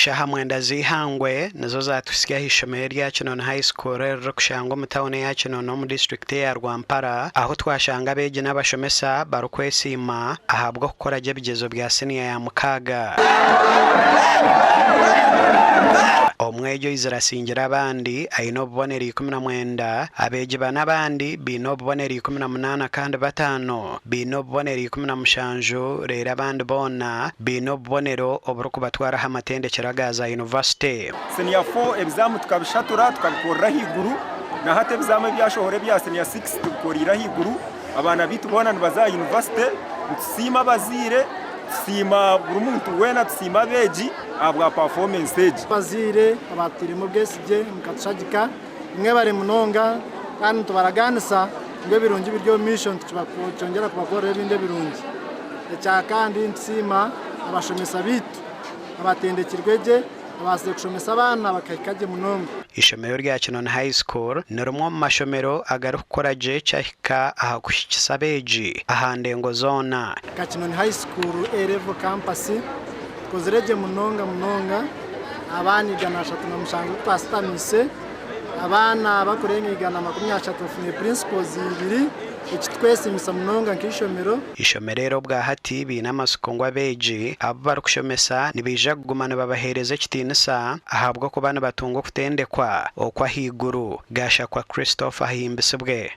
eshaha mwenda zihangwe nazo zatusigaho ishomero rya Kinono High School rero kushanga mu town ya Kinono mu district ya Rwampara aho twashanga beje n'abashomesa barukwesima ahabwo gukora bigezo bya senior ya mukaga omwejo izirasingira abandi ayino buboneri 19 abeje banabandi bino buboneri 18 kandi batano bino buboneri 17 rero abandi bona bino bubonero oburo kubatwara hamatende kiragaza university senior 4 exam tukabishatura tukabikora higuru na hate exam byashohore bya senior 6 tukorira higuru abana bitubona baza university tusima bazire sima buri muntu wena tusima beji abwa performance stage bazire abatiri mu bwesije mukatshagika imwe bare munonga kandi tubaraganisa ngo birungi biryo mission tuchongera kubakora ibinde birungi echa kandi nsima abashomesa bitu abatendekirweje abase kushomesa abana bakayikaje munonga ishomero rya Kinono High School nerumwe mu mashomero agarukoraje cyahika aha kushikisabeji ahandengo zona ka Kinono High School level campus kozereje munonga abana igana 3 na mushango twasitamise abana bakorenge igana 30 fune principles 2 twese misa munonga nkishomero ishomerero bwa hati binamasuko ngo abeji abo kushomesa nibija kugumana babahereze kitinisa ahabwo ko bana batungo kutendekwa okwa higuru gasha kwa Christopher himbisebwe